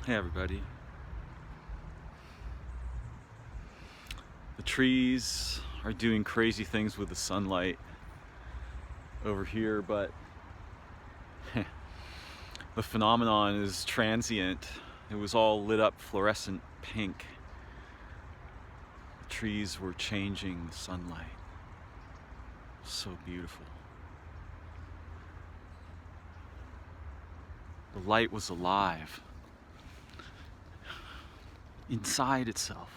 Hey everybody. The trees are doing crazy things with the sunlight over here, but the phenomenon is transient. It was all lit up fluorescent pink. The trees were changing the sunlight. So beautiful. The light was alive inside itself.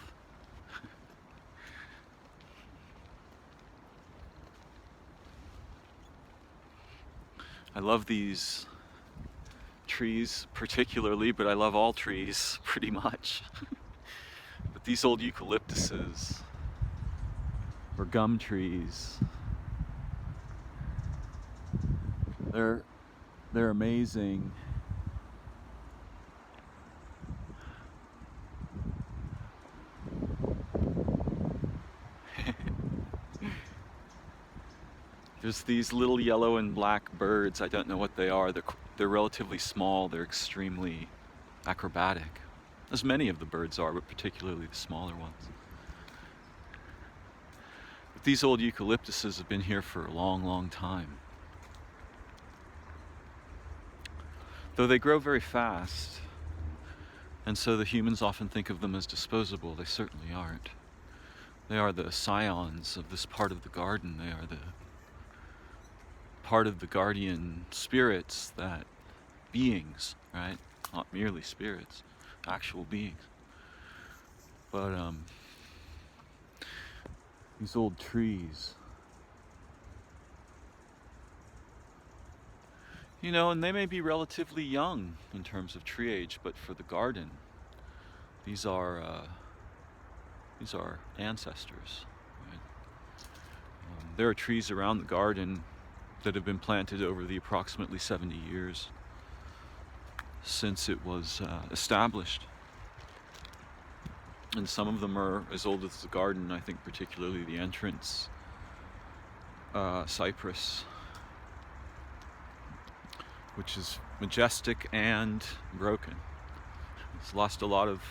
I love these trees particularly, but I love all trees pretty much. But these old eucalyptuses or gum trees, they're amazing. There's these little yellow and black birds. I don't know what they are. They're relatively small. They're extremely acrobatic, as many of the birds are, but particularly the smaller ones. But these old eucalyptuses have been here for a long, long time. Though they grow very fast, and so the humans often think of them as disposable. They certainly aren't. They are the scions of this part of the garden. They are the part of the guardian spirits, that beings, right? Not merely spirits, actual beings. But these old trees, you know, and they may be relatively young in terms of tree age, but for the garden, these are ancestors. Right? There are trees around the garden that have been planted over the approximately 70 years since it was established. And some of them are as old as the garden. I think particularly the entrance cypress, which is majestic and broken. It's lost a lot of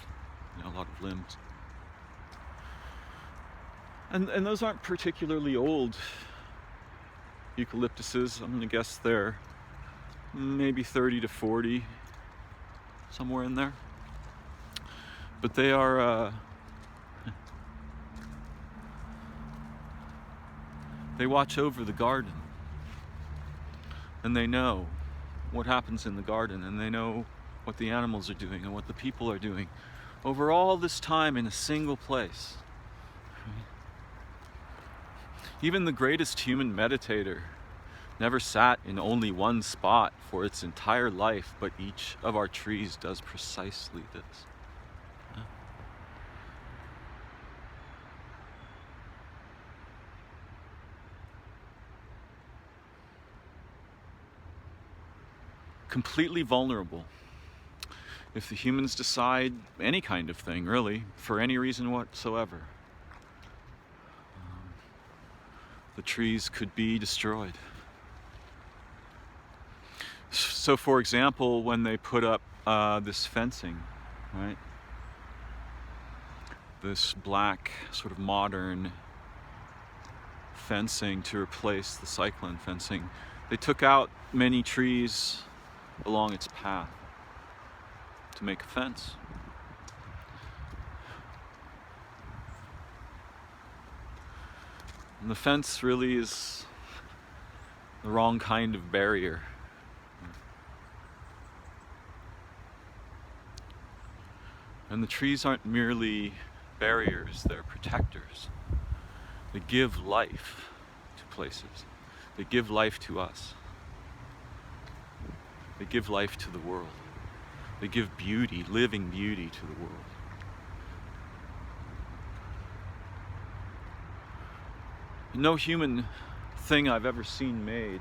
limbs. And those aren't particularly old eucalyptuses. I'm gonna guess they're maybe 30 to 40, somewhere in there. But they are, they watch over the garden, and they know what happens in the garden, and they know what the animals are doing and what the people are doing over all this time in a single place. Even the greatest human meditator never sat in only one spot for its entire life, but each of our trees does precisely this. Completely vulnerable. If the humans decide any kind of thing, really, for any reason whatsoever, the trees could be destroyed. So, for example, when they put up this fencing, right? This black, sort of modern fencing to replace the cyclone fencing, they took out many trees along its path to make a fence. And the fence really is the wrong kind of barrier. And the trees aren't merely barriers, they're protectors. They give life to places. They give life to us. They give life to the world. They give beauty, living beauty to the world. No human thing I've ever seen made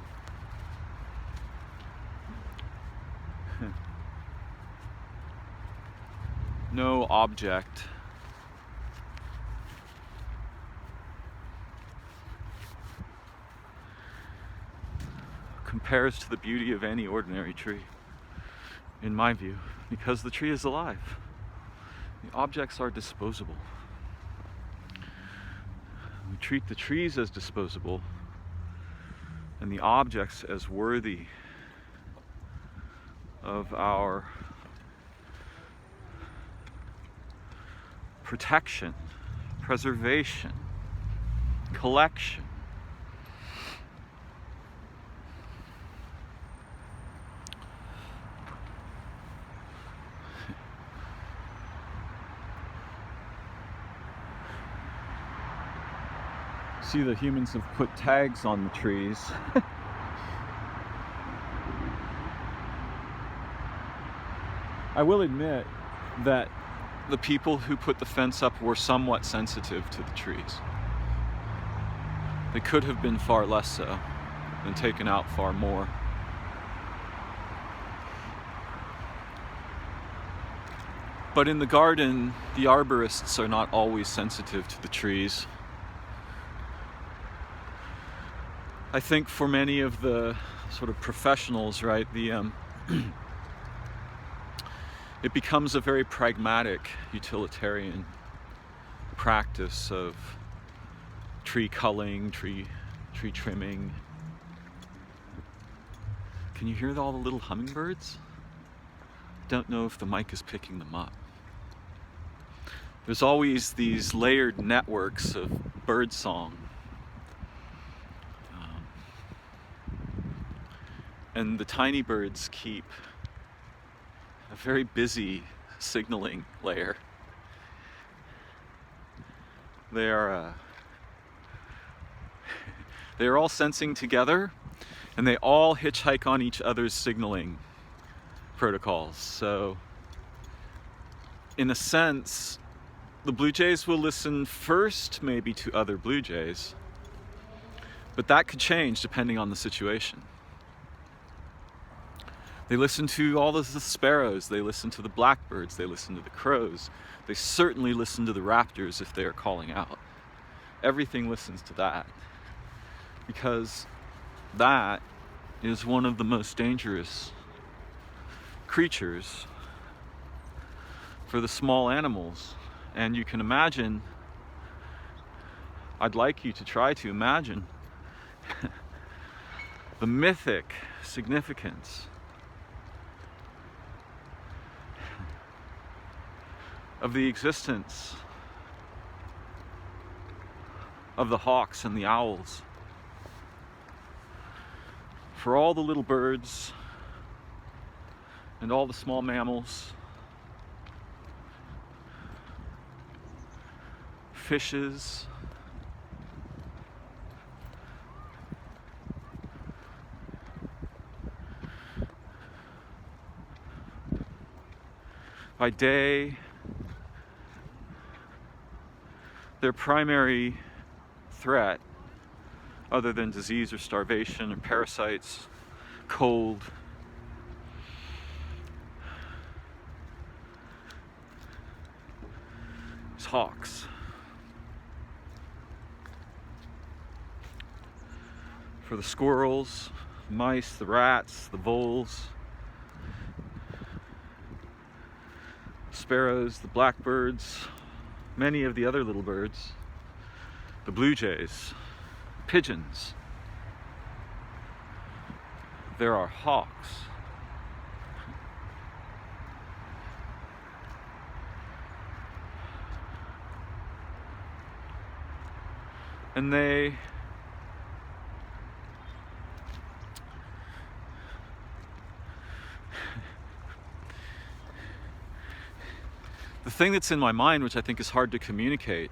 no object compares to the beauty of any ordinary tree. in my view, because the tree is alive. The objects are disposable. We treat the trees as disposable and the objects as worthy of our protection, preservation, collection. See, the humans have put tags on the trees. I will admit that the people who put the fence up were somewhat sensitive to the trees. They could have been far less so and taken out far more. But in the garden, the arborists are not always sensitive to the trees. I think for many of the sort of professionals, right, it becomes a very pragmatic, utilitarian practice of tree culling, tree trimming. Can you hear all the little hummingbirds? Don't know if the mic is picking them up. There's always these layered networks of bird song. And the tiny birds keep a very busy signaling layer. They are all sensing together, and they all hitchhike on each other's signaling protocols. So, in a sense, the blue jays will listen first, maybe to other blue jays, but that could change depending on the situation. They listen to all of the sparrows, they listen to the blackbirds, they listen to the crows. They certainly listen to the raptors if they are calling out. Everything listens to that, because that is one of the most dangerous creatures for the small animals. And you can imagine, I'd like you to try to imagine the mythic significance of the existence of the hawks and the owls for all the little birds and all the small mammals, fishes, by day. Their primary threat, other than disease or starvation or parasites, cold, is hawks. For the squirrels, mice, the rats, the voles, sparrows, the blackbirds, many of the other little birds, the blue jays, pigeons, there are hawks. And the thing that's in my mind, which I think is hard to communicate,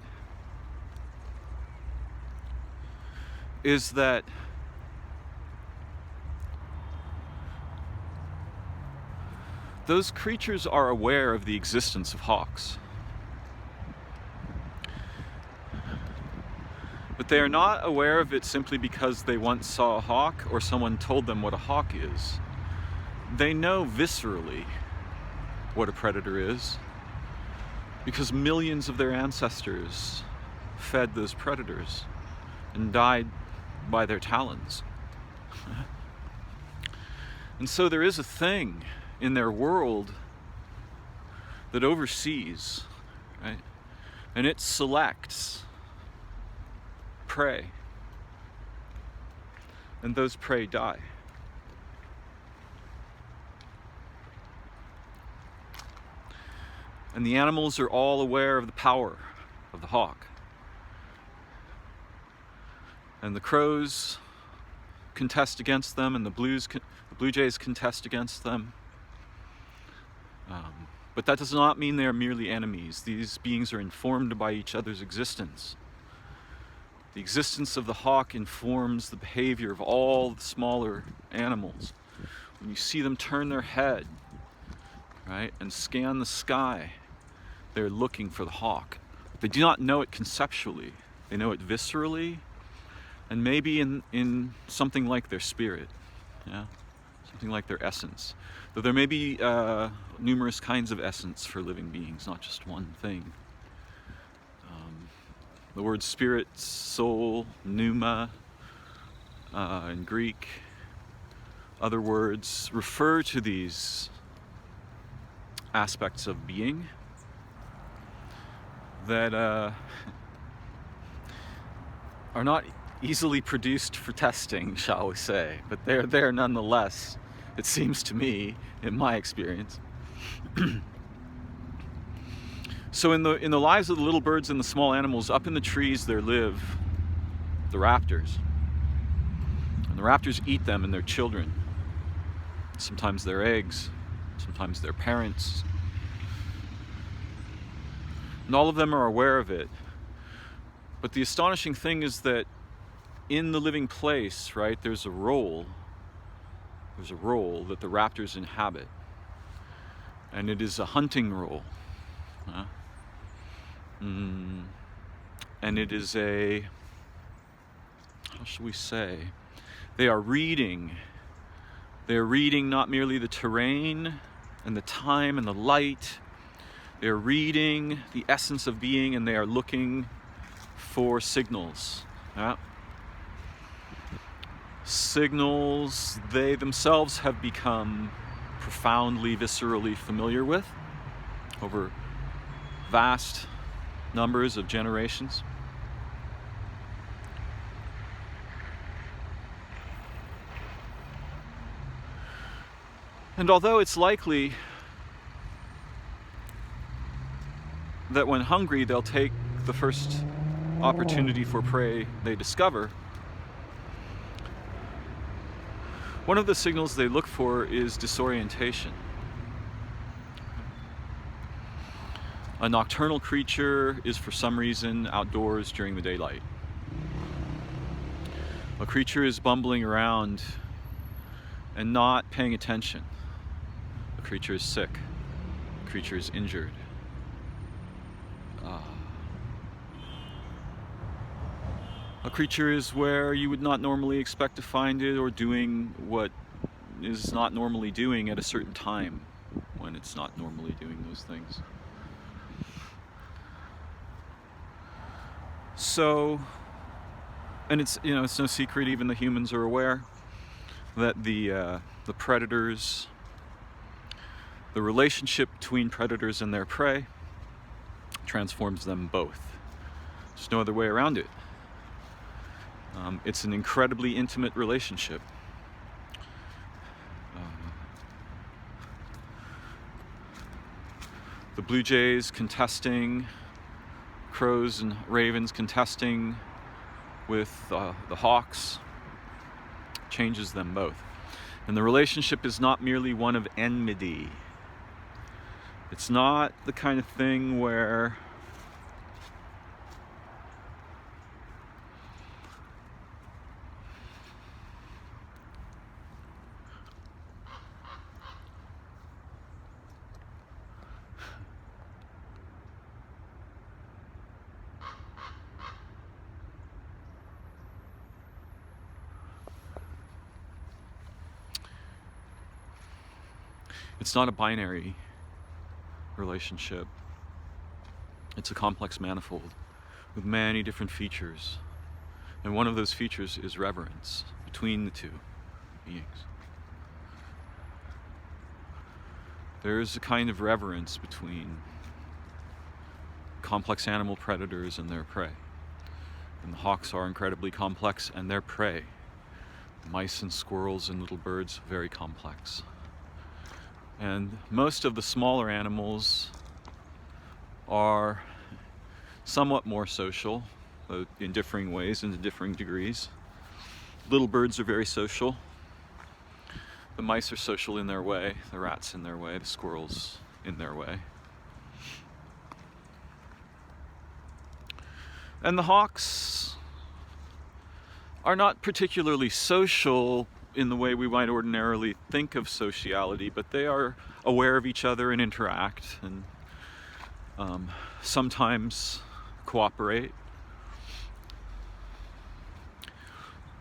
is that those creatures are aware of the existence of hawks. But they are not aware of it simply because they once saw a hawk or someone told them what a hawk is. They know viscerally what a predator is, because millions of their ancestors fed those predators and died by their talons. And so there is a thing in their world that oversees, right? And it selects prey, and those prey die. And the animals are all aware of the power of the hawk. And the crows contest against them, and the blue jays contest against them. But that does not mean they are merely enemies. These beings are informed by each other's existence. The existence of the hawk informs the behavior of all the smaller animals. When you see them turn their head, right, and scan the sky, they're looking for the hawk. They do not know it conceptually. They know it viscerally, and maybe in something like their spirit, yeah, something like their essence. Though there may be numerous kinds of essence for living beings, not just one thing. The word spirit, soul, pneuma, in Greek, other words refer to these aspects of being that are not easily produced for testing, shall we say, but they're there nonetheless, it seems to me, in my experience. So in the lives of the little birds and the small animals, up in the trees there live the raptors. And the raptors eat them and their children. Sometimes their eggs, sometimes their parents. And all of them are aware of it. But the astonishing thing is that in the living place, right, there's a role that the raptors inhabit. And it is a hunting role. And it is a, how should we say, they are reading not merely the terrain and the time and the light, they are reading the essence of being, and they are looking for signals. Yeah? Signals they themselves have become profoundly, viscerally familiar with over vast numbers of generations. And although it's likely that when hungry they'll take the first opportunity for prey they discover, one of the signals they look for is disorientation. A nocturnal creature is for some reason outdoors during the daylight. A creature is bumbling around and not paying attention. A creature is sick. A creature is injured. A creature is where you would not normally expect to find it, or doing what is not normally doing at a certain time when it's not normally doing those things. So, and it's no secret, even the humans are aware that the predators, the relationship between predators and their prey transforms them both. There's no other way around it. It's an incredibly intimate relationship. The blue jays contesting, crows and ravens contesting with the hawks changes them both. And the relationship is not merely one of enmity. It's not the kind of thing where it's not a binary relationship. It's a complex manifold with many different features. And one of those features is reverence between the two beings. There's a kind of reverence between complex animal predators and their prey. And the hawks are incredibly complex, and their prey, mice and squirrels and little birds, very complex. And most of the smaller animals are somewhat more social, in differing ways and to differing degrees. Little birds are very social. The mice are social in their way, the rats in their way, the squirrels in their way. And the hawks are not particularly social in the way we might ordinarily think of sociality, but they are aware of each other and interact, and sometimes cooperate.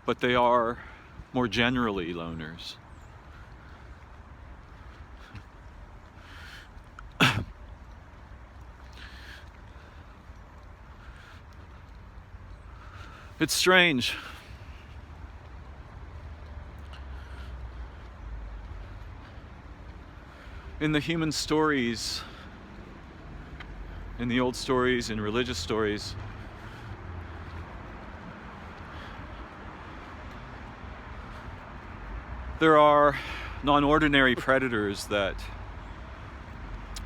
But they are more generally loners. It's strange. In the human stories, in the old stories, in religious stories, there are non-ordinary predators that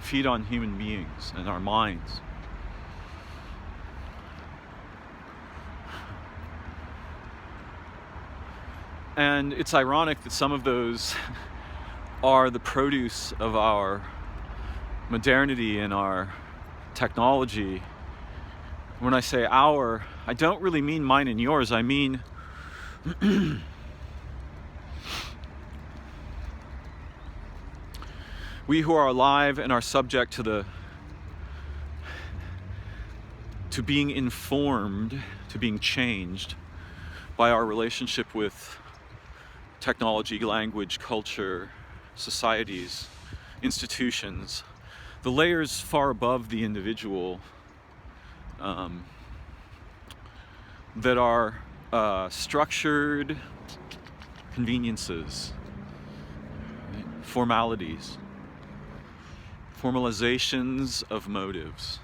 feed on human beings and our minds. And it's ironic that some of those are the produce of our modernity and our technology. When I say our, I don't really mean mine and yours. I mean we who are alive and are subject to being informed, to being changed by our relationship with technology, language, culture, societies, institutions, the layers far above the individual that are structured conveniences, right? Formalities, formalizations of motives.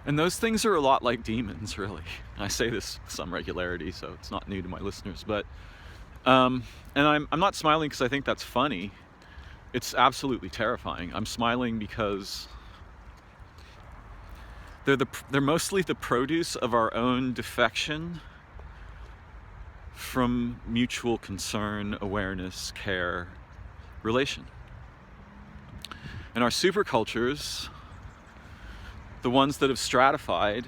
And those things are a lot like demons, really. I say this with some regularity, so it's not new to my listeners. But, and I'm not smiling because I think that's funny. It's absolutely terrifying. I'm smiling because they're mostly the produce of our own defection from mutual concern, awareness, care, relation. And our supercultures, the ones that have stratified,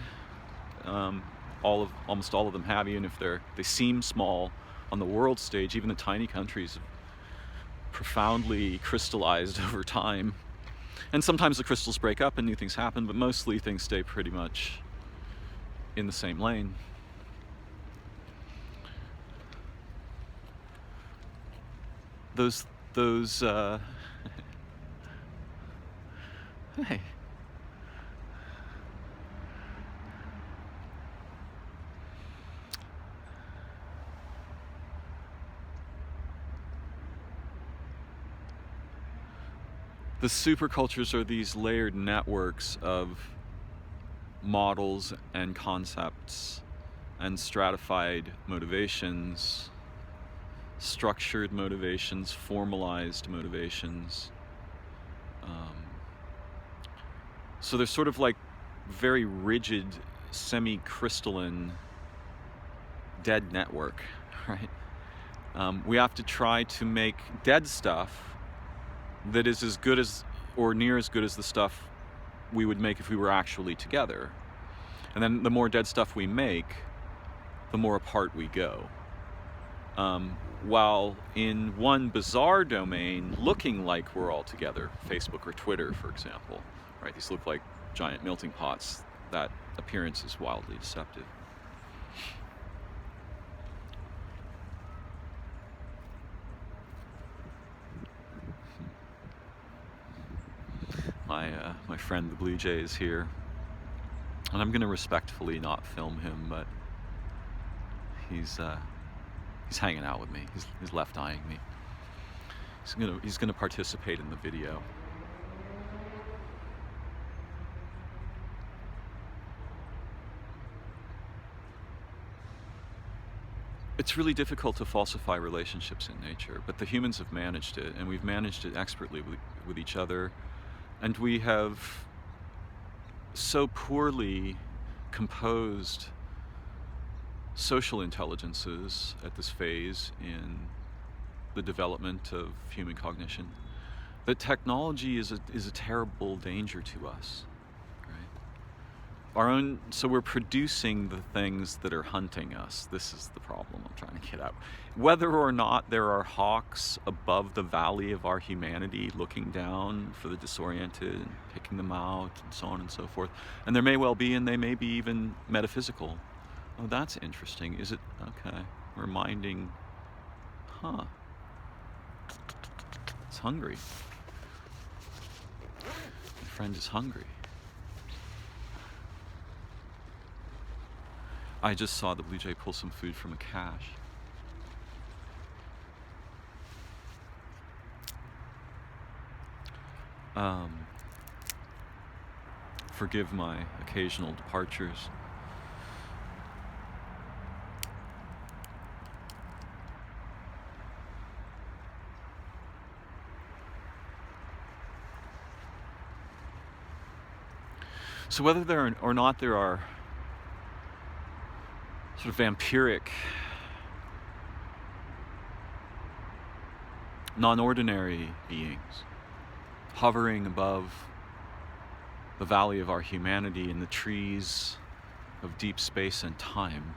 almost all of them have, even if they seem small on the world stage. Even the tiny countries have profoundly crystallized over time. And sometimes the crystals break up and new things happen, but mostly things stay pretty much in the same lane. Those hey. The supercultures are these layered networks of models and concepts and stratified motivations, structured motivations, formalized motivations. So they're sort of like very rigid, semi-crystalline, dead network, right? We have to try to make dead stuff that is as good as, or near as good as, the stuff we would make if we were actually together. And then the more dead stuff we make, the more apart we go. While in one bizarre domain, looking like we're all together, Facebook or Twitter, for example, right? These look like giant melting pots. That appearance is wildly deceptive. My friend the Blue Jay is here, and I'm going to respectfully not film him, but he's hanging out with me. He's left eyeing me. He's gonna participate in the video. It's really difficult to falsify relationships in nature, but the humans have managed it, and we've managed it expertly with each other, and we have so poorly composed social intelligences at this phase in the development of human cognition that technology is a terrible danger to us. So we're producing the things that are hunting us. This is the problem I'm trying to get at. Whether or not there are hawks above the valley of our humanity looking down for the disoriented and picking them out and so on and so forth. And there may well be, and they may be even metaphysical. Oh, that's interesting. Is it? Okay. Reminding, it's hungry. My friend is hungry. I just saw the blue jay pull some food from a cache. Forgive my occasional departures. So whether there or not there are sort of vampiric, non-ordinary beings hovering above the valley of our humanity in the trees of deep space and time,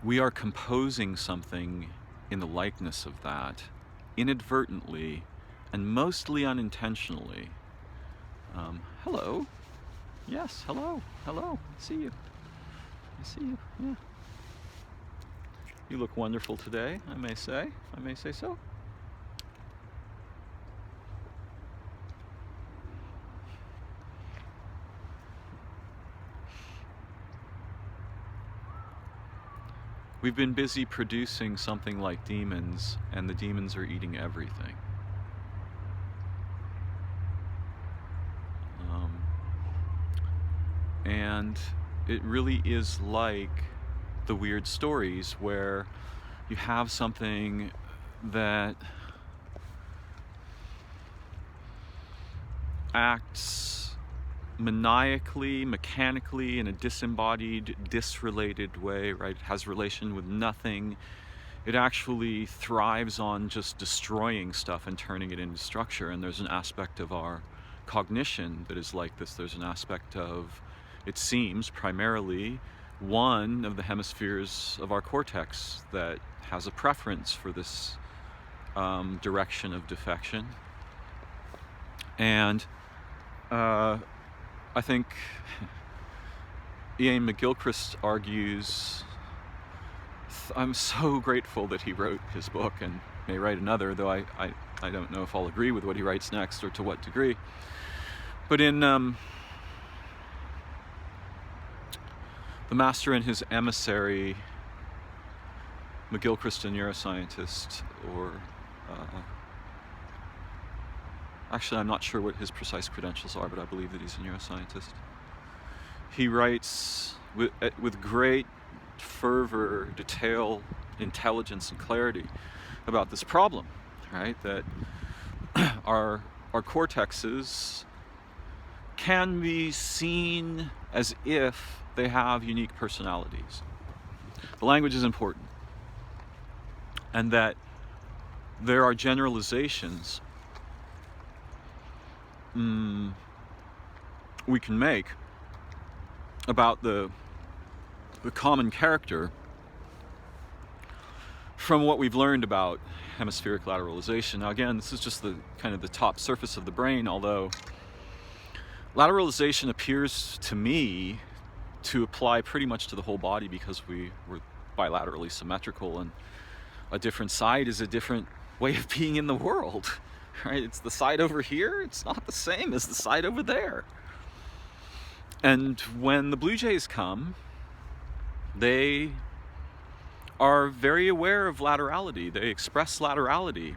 we are composing something in the likeness of that, inadvertently and mostly unintentionally. Hello. Yes, hello, hello, I see you. I see you, yeah. You look wonderful today, I may say so. We've been busy producing something like demons, and the demons are eating everything. And it really is like the weird stories where you have something that acts maniacally, mechanically, in a disembodied, disrelated way, right? It has relation with nothing. It actually thrives on just destroying stuff and turning it into structure. And there's an aspect of our cognition that is like this. There's an aspect of, it seems, primarily one of the hemispheres of our cortex that has a preference for this direction of defection. And I think Ian McGilchrist argues, I'm so grateful that he wrote his book and may write another, though I don't know if I'll agree with what he writes next or to what degree. But in The Master and His Emissary, McGilchrist, a neuroscientist, or actually I'm not sure what his precise credentials are, but I believe that he's a neuroscientist. He writes with great fervor, detail, intelligence, and clarity about this problem, right? That our cortexes can be seen as if they have unique personalities. The language is important. And that there are generalizations we can make about the common character from what we've learned about hemispheric lateralization. Now again, this is just the kind of the top surface of the brain, although lateralization appears to me to apply pretty much to the whole body because we're bilaterally symmetrical, and a different side is a different way of being in the world, right? It's the side over here, it's not the same as the side over there. And when the blue jays come, they are very aware of laterality. They express laterality.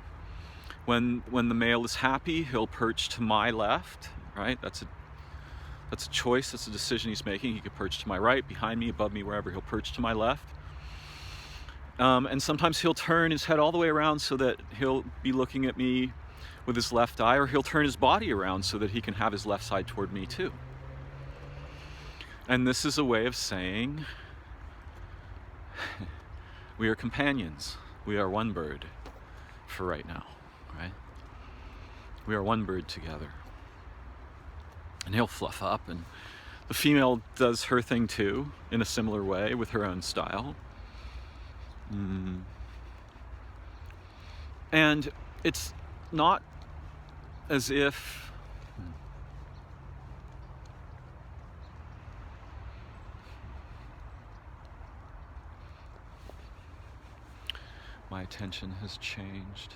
When the male is happy, he'll perch to my left, right? That's a choice, that's a decision he's making. He could perch to my right, behind me, above me, wherever. He'll perch to my left. And sometimes he'll turn his head all the way around so that he'll be looking at me with his left eye, or he'll turn his body around so that he can have his left side toward me too. And this is a way of saying, we are companions. We are one bird for right now, right? We are one bird together. And he'll fluff up, and the female does her thing too, in a similar way, with her own style. And it's not as if my attention has changed.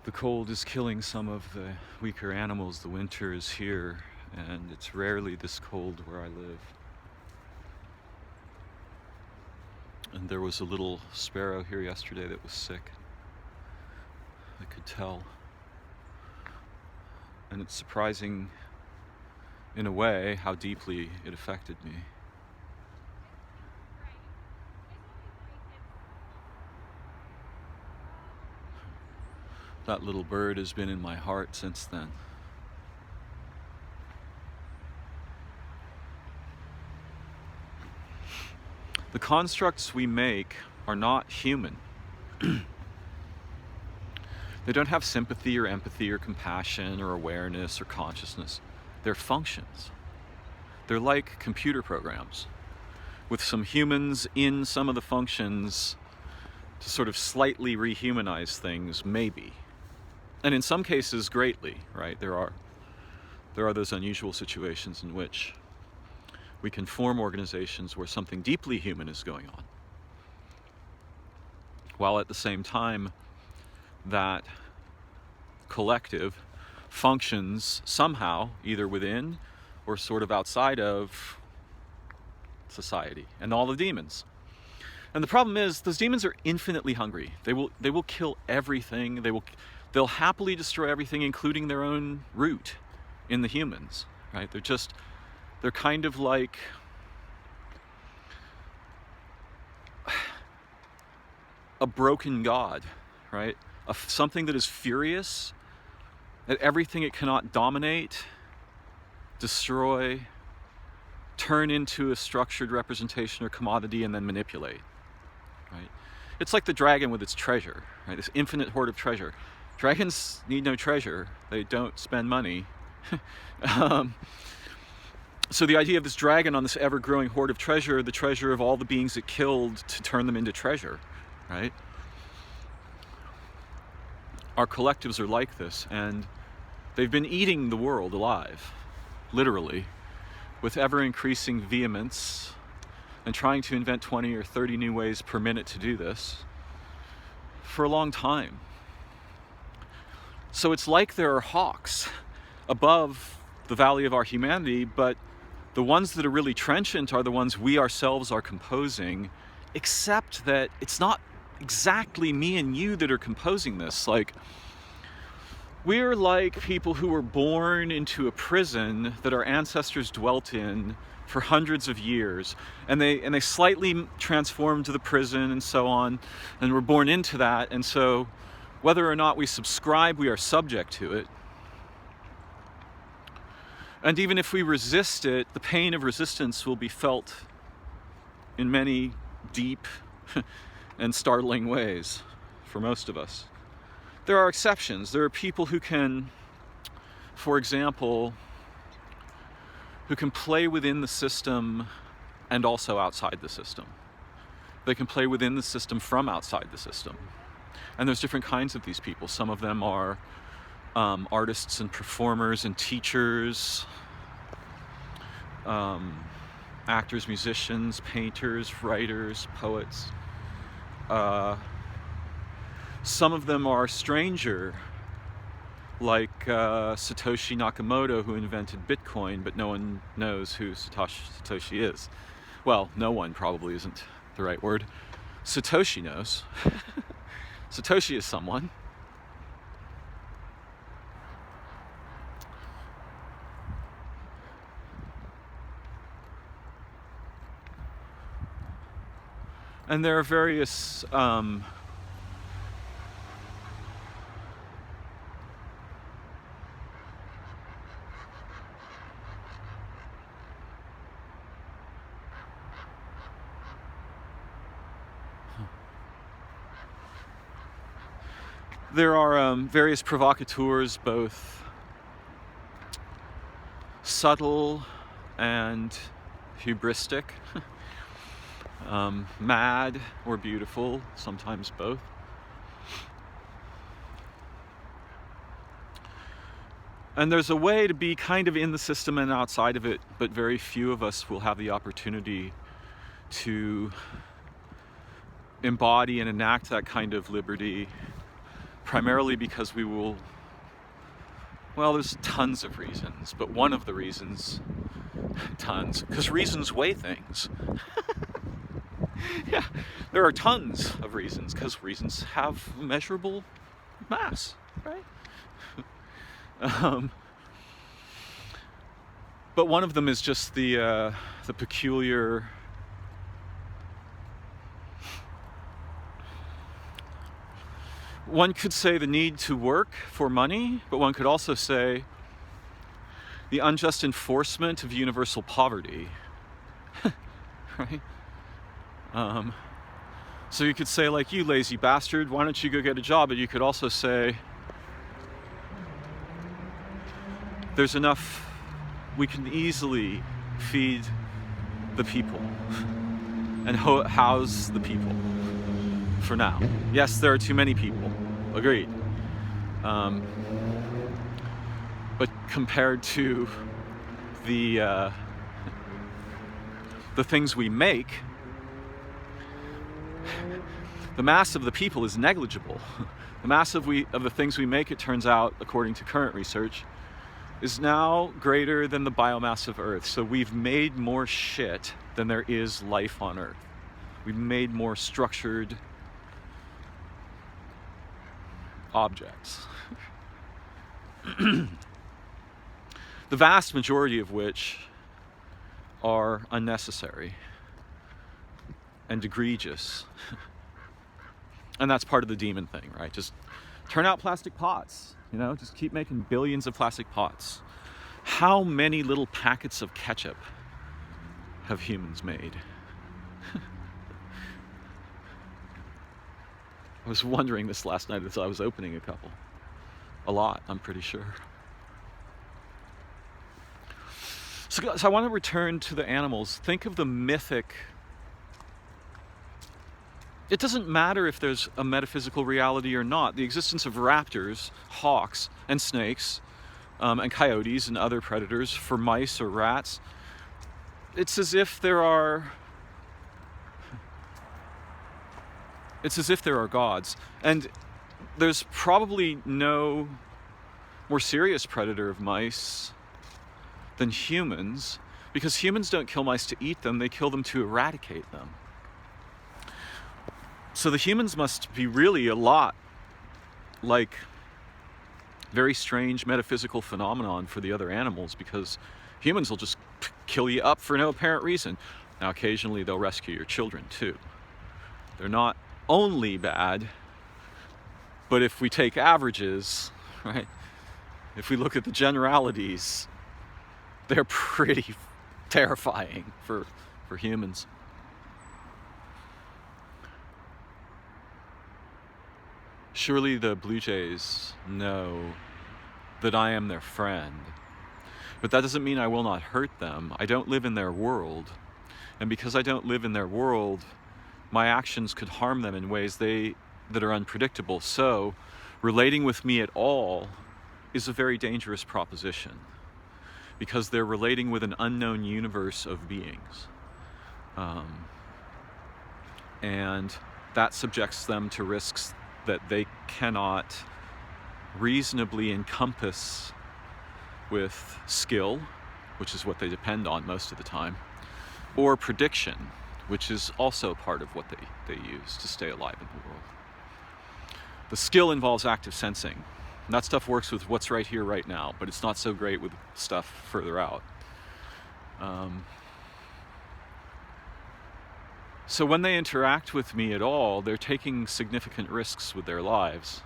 The cold is killing some of the weaker animals. The winter is here, and it's rarely this cold where I live. And there was a little sparrow here yesterday that was sick. I could tell. And it's surprising, in a way, how deeply it affected me. That little bird has been in my heart since then. The constructs we make are not human. They don't have sympathy or empathy or compassion or awareness or consciousness. They're functions. They're like computer programs with some humans in some of the functions to sort of slightly rehumanize things, maybe. And in some cases, greatly, right? There are those unusual situations in which we can form organizations where something deeply human is going on, while at the same time that collective functions somehow either within or sort of outside of society and all the demons. And the problem is, those demons are infinitely hungry. They will kill everything. They'll happily destroy everything, including their own root in the humans, right? They're kind of like a broken god, right? Something that is furious at everything it cannot dominate, destroy, turn into a structured representation or commodity, and then manipulate, right? It's like the dragon with its treasure, right? This infinite hoard of treasure. Dragons need no treasure. They don't spend money. So the idea of this dragon on this ever-growing hoard of treasure, the treasure of all the beings it killed to turn them into treasure, right? Our collectives are like this, and they've been eating the world alive, literally, with ever-increasing vehemence, and trying to invent 20 or 30 new ways per minute to do this for a long time. So it's like there are hawks above the valley of our humanity, but the ones that are really trenchant are the ones we ourselves are composing, except that it's not exactly me and you that are composing this. Like, we're like people who were born into a prison that our ancestors dwelt in for hundreds of years, and they slightly transformed to the prison and so on, and we're born into that, and so whether or not we subscribe, we are subject to it. And even if we resist it, the pain of resistance will be felt in many deep and startling ways for most of us. There are exceptions. There are people who can, for example, who can play within the system and also outside the system. They can play within the system from outside the system. And there's different kinds of these people. Some of them are artists and performers and teachers, actors, musicians, painters, writers, poets. Some of them are stranger, like Satoshi Nakamoto, who invented Bitcoin, but no one knows who Satoshi is. Well, no one probably isn't the right word. Satoshi knows. Satoshi is someone. And there are various various provocateurs, both subtle and hubristic, mad or beautiful, sometimes both. And there's a way to be kind of in the system and outside of it, but very few of us will have the opportunity to embody and enact that kind of liberty, primarily because we will, well, there's tons of reasons, but one of the reasons, because reasons weigh things. Yeah, there are tons of reasons, because reasons have measurable mass, right? But one of them is just the peculiar one could say the need to work for money, but one could also say the unjust enforcement of universal poverty, right? So you could say, like, you lazy bastard, why don't you go get a job? But you could also say, there's enough, we can easily feed the people and house the people for now. Yes, there are too many people, agreed. But compared to the things we make, the mass of the people is negligible. The mass of the things we make, it turns out, according to current research, is now greater than the biomass of Earth. So we've made more shit than there is life on Earth. We've made more structured objects. The vast majority of which are unnecessary and egregious. And that's part of the demon thing, right? Just turn out plastic pots, just keep making billions of plastic pots. How many little packets of ketchup have humans made? I was wondering this last night as I was opening a couple. A lot, I'm pretty sure. So I want to return to the animals. Think of the mythic. It doesn't matter if there's a metaphysical reality or not. The existence of raptors, hawks, and snakes, and coyotes and other predators for mice or rats, it's as if there are gods. And there's probably no more serious predator of mice than humans, because humans don't kill mice to eat them, they kill them to eradicate them. So the humans must be really a lot like very strange metaphysical phenomenon for the other animals, because humans will just kill you up for no apparent reason. Now occasionally they'll rescue your children too. They're not only bad, but if we take averages, right? If we look at the generalities, they're pretty terrifying for humans. Surely the blue jays know that I am their friend, but that doesn't mean I will not hurt them. I don't live in their world, and because I don't live in their world, my actions could harm them in ways that are unpredictable. So relating with me at all is a very dangerous proposition, because they're relating with an unknown universe of beings. And that subjects them to risks that they cannot reasonably encompass with skill, which is what they depend on most of the time, or prediction, which is also part of what they use to stay alive in the world. The skill involves active sensing. And that stuff works with what's right here, right now, but it's not so great with stuff further out. So when they interact with me at all, they're taking significant risks with their lives.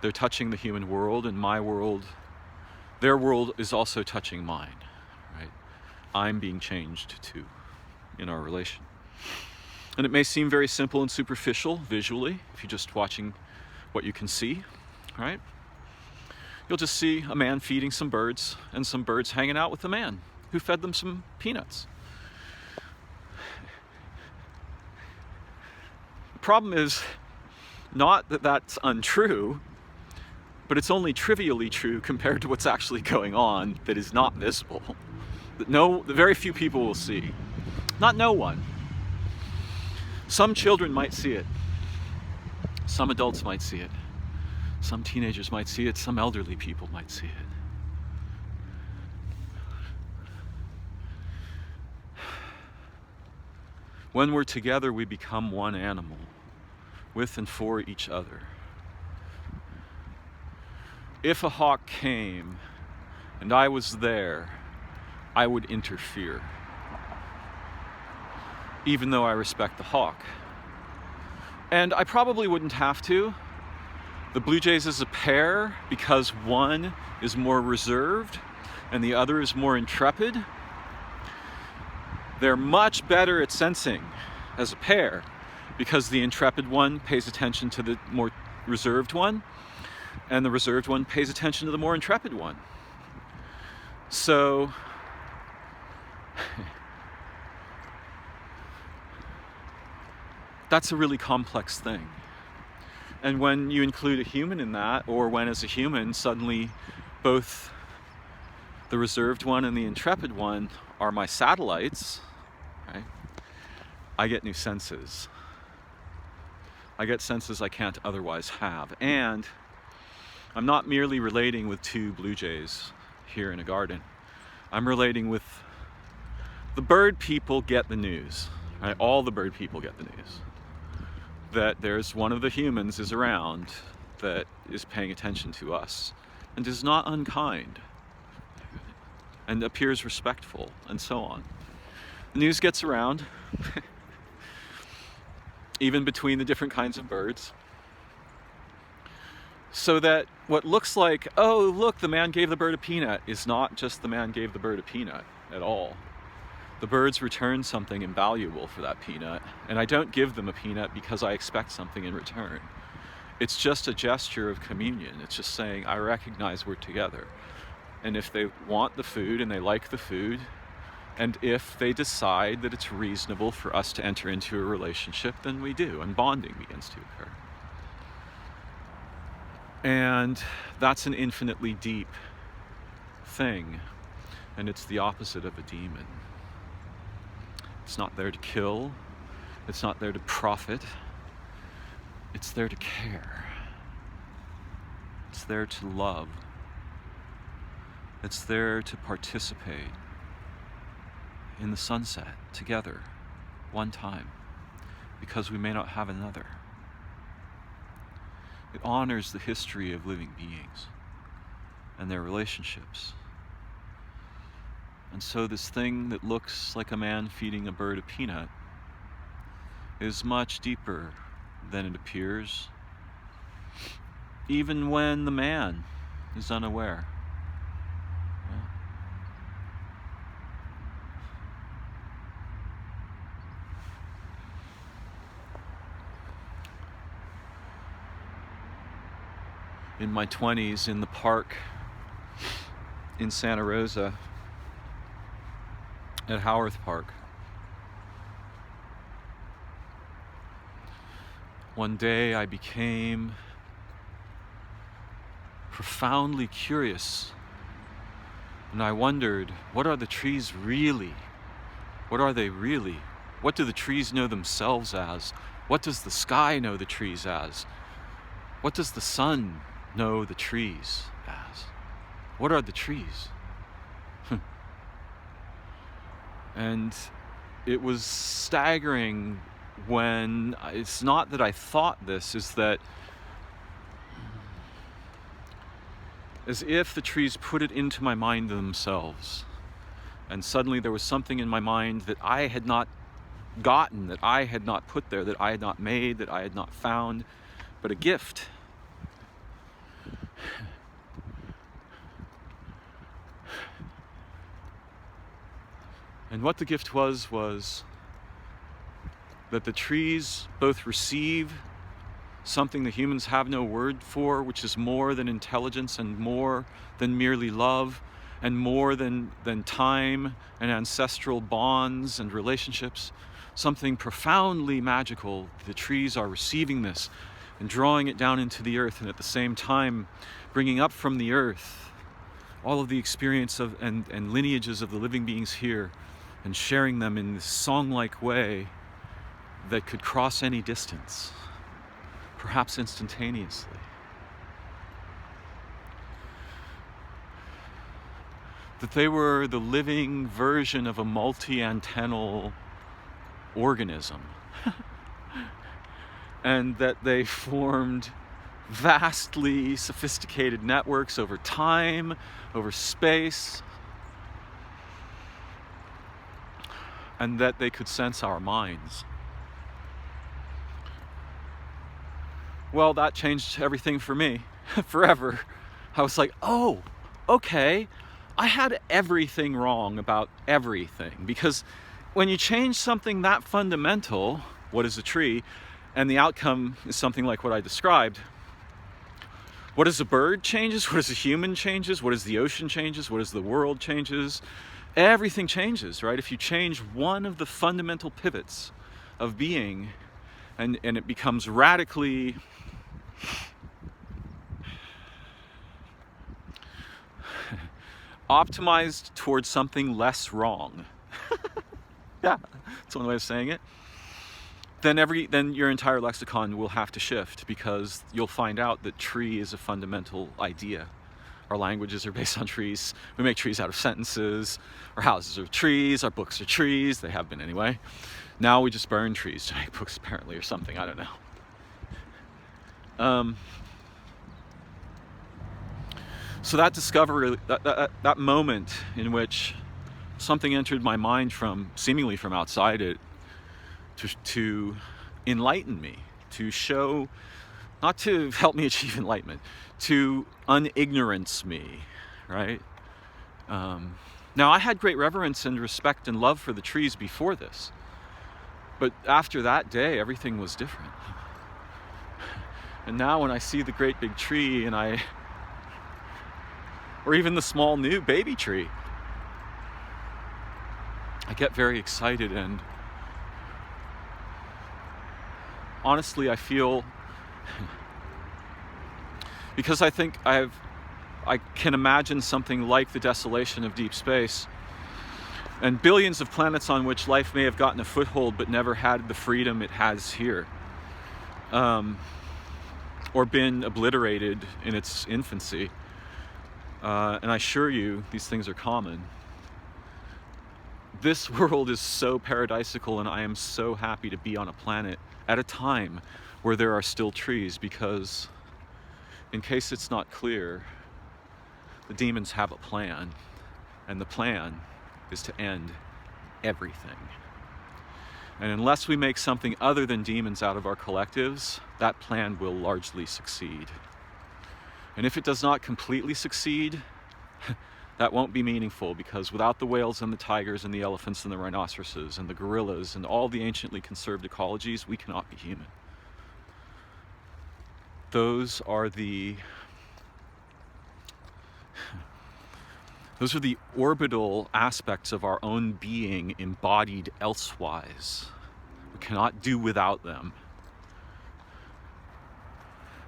They're touching the human world, and my world, their world is also touching mine, right? I'm being changed too in our relation. And it may seem very simple and superficial visually, if you're just watching what you can see, right? You'll just see a man feeding some birds, and some birds hanging out with the man who fed them some peanuts. The problem is not that that's untrue, but it's only trivially true compared to what's actually going on that is not visible. That very few people will see. Not no one. Some children might see it. Some adults might see it. Some teenagers might see it. Some elderly people might see it. When we're together, we become one animal, with and for each other. If a hawk came and I was there, I would interfere, even though I respect the hawk. And I probably wouldn't have to. The blue jays is a pair because one is more reserved and the other is more intrepid. They're much better at sensing as a pair because the intrepid one pays attention to the more reserved one, and the reserved one pays attention to the more intrepid one. So that's a really complex thing. And when you include a human in that, or when as a human suddenly both the reserved one and the intrepid one are my satellites, right? I get new senses. I get senses I can't otherwise have. And I'm not merely relating with two blue jays here in a garden. I'm relating with the bird people get the news, right? All the bird people get the news. That there's one of the humans is around that is paying attention to us and is not unkind and appears respectful and so on. The news gets around, even between the different kinds of birds, so that what looks like, oh, look, the man gave the bird a peanut, is not just the man gave the bird a peanut at all. The birds return something invaluable for that peanut, and I don't give them a peanut because I expect something in return. It's just a gesture of communion. It's just saying, I recognize we're together. And if they want the food and they like the food, and if they decide that it's reasonable for us to enter into a relationship, then we do, and bonding begins to occur. And that's an infinitely deep thing, and it's the opposite of a demon. It's not there to kill, it's not there to profit, it's there to care. It's there to love. It's there to participate in the sunset together, one time, because we may not have another. It honors the history of living beings and their relationships. And so this thing that looks like a man feeding a bird a peanut is much deeper than it appears, even when the man is unaware. In my 20s, in the park in Santa Rosa, at Howarth Park, one day I became profoundly curious. And I wondered, what are the trees really? What are they really? What do the trees know themselves as? What does the sky know the trees as? What does the sun know the trees as? What are the trees? And it was staggering when, it's not that I thought this, is that as if the trees put it into my mind themselves. And suddenly there was something in my mind that I had not gotten, that I had not put there, that I had not made, that I had not found, but a gift. And what the gift was that the trees both receive something the humans have no word for, which is more than intelligence and more than merely love and more than time and ancestral bonds and relationships, something profoundly magical. The trees are receiving this and drawing it down into the earth, and at the same time bringing up from the earth all of the experience of and lineages of the living beings here, and sharing them in this song-like way that could cross any distance, perhaps instantaneously. That they were the living version of a multi-antennal organism. And that they formed vastly sophisticated networks over time, over space, and that they could sense our minds. Well, that changed everything for me, forever. I was like, oh, okay, I had everything wrong about everything. Because when you change something that fundamental, what is a tree, and the outcome is something like what I described, what is a bird changes, what is a human changes, what is the ocean changes, what is the world changes, everything changes, right? If you change one of the fundamental pivots of being, and it becomes radically optimized towards something less wrong. Yeah, that's one way of saying it. Then your entire lexicon will have to shift, because you'll find out that tree is a fundamental idea. Our languages are based on trees. We make trees out of sentences. Our houses are trees. Our books are trees. They have been anyway. Now we just burn trees to make books, apparently, or something. I don't know. So that discovery, that moment in which something entered my mind seemingly from outside it, to enlighten me, to show, not to help me achieve enlightenment, to unignorance me, right? Now, I had great reverence and respect and love for the trees before this, but after that day, everything was different. And now when I see the great big tree, or even the small new baby tree, I get very excited, and honestly, I feel, because I think I can imagine something like the desolation of deep space, and billions of planets on which life may have gotten a foothold but never had the freedom it has here, or been obliterated in its infancy. And I assure you, these things are common. This world is so paradisical, and I am so happy to be on a planet at a time where there are still trees, because, in case it's not clear, the demons have a plan, and the plan is to end everything. And unless we make something other than demons out of our collectives, that plan will largely succeed. And if it does not completely succeed, that won't be meaningful, because without the whales and the tigers and the elephants and the rhinoceroses and the gorillas and all the anciently conserved ecologies, we cannot be human. Those are the orbital aspects of our own being embodied elsewise. We cannot do without them.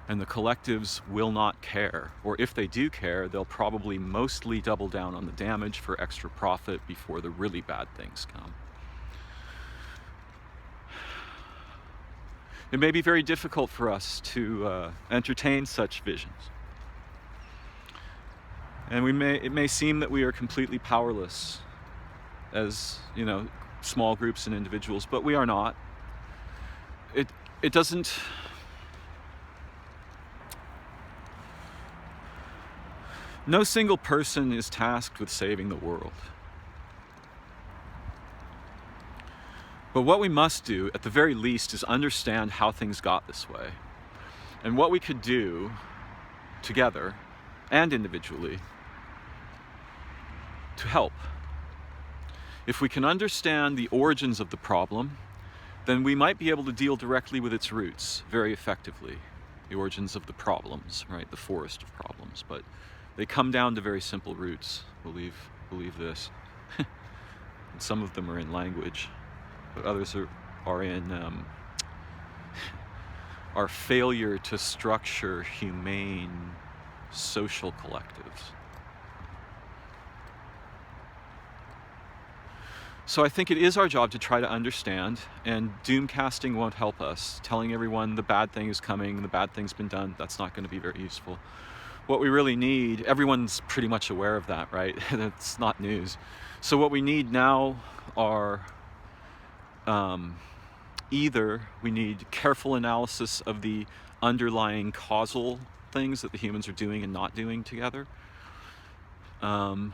And the collectives will not care, or if they do care, they'll probably mostly double down on the damage for extra profit before the really bad things come. It may be very difficult for us to entertain such visions. And it may seem that we are completely powerless as, small groups and individuals, but we are not. It doesn't... No single person is tasked with saving the world. But what we must do, at the very least, is understand how things got this way. And what we could do together and individually to help. If we can understand the origins of the problem, then we might be able to deal directly with its roots very effectively. The origins of the problems, right? The forest of problems. But they come down to very simple roots. Believe this. And some of them are in language, but others are in our failure to structure humane social collectives. So I think it is our job to try to understand, and doomcasting won't help us. Telling everyone the bad thing is coming, the bad thing's been done, that's not going to be very useful. What we really need, everyone's pretty much aware of that, right? That's not news. So what we need now are either we need careful analysis of the underlying causal things that the humans are doing and not doing together. And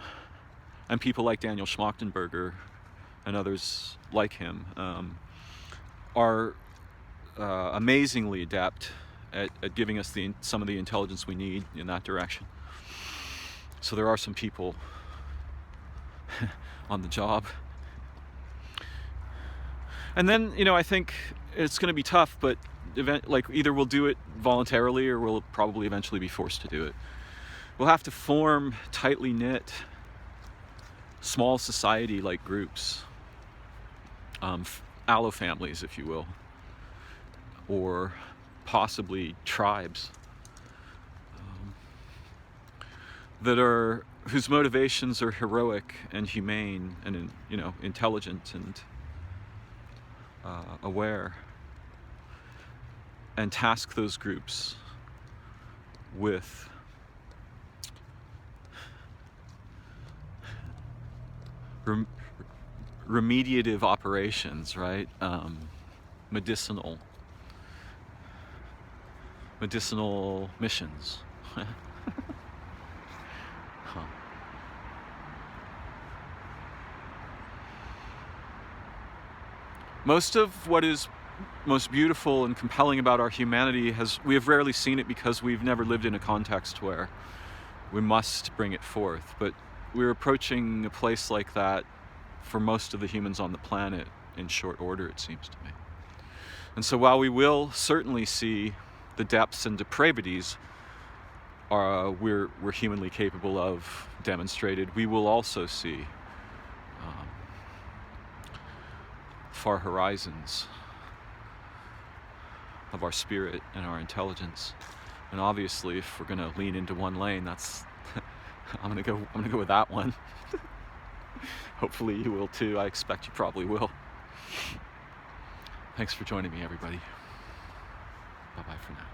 people like Daniel Schmachtenberger and others like him are amazingly adept at giving us some of the intelligence we need in that direction. So there are some people on the job. And then, I think it's going to be tough, but either we'll do it voluntarily or we'll probably eventually be forced to do it. We'll have to form tightly knit, small society-like groups, allo families, if you will, or possibly tribes whose motivations are heroic and humane and intelligent and aware, and task those groups with remediative operations, right? Medicinal missions. Most of what is most beautiful and compelling about our humanity we have rarely seen it because we've never lived in a context where we must bring it forth. But we're approaching a place like that for most of the humans on the planet in short order, it seems to me. And so while we will certainly see the depths and depravities we're humanly capable of demonstrated, we will also see far horizons of our spirit and our intelligence. And obviously, if we're going to lean into one lane, that's I'm going to go with that one. Hopefully you will too. I expect you probably will. Thanks for joining me, everybody. Bye-bye for now.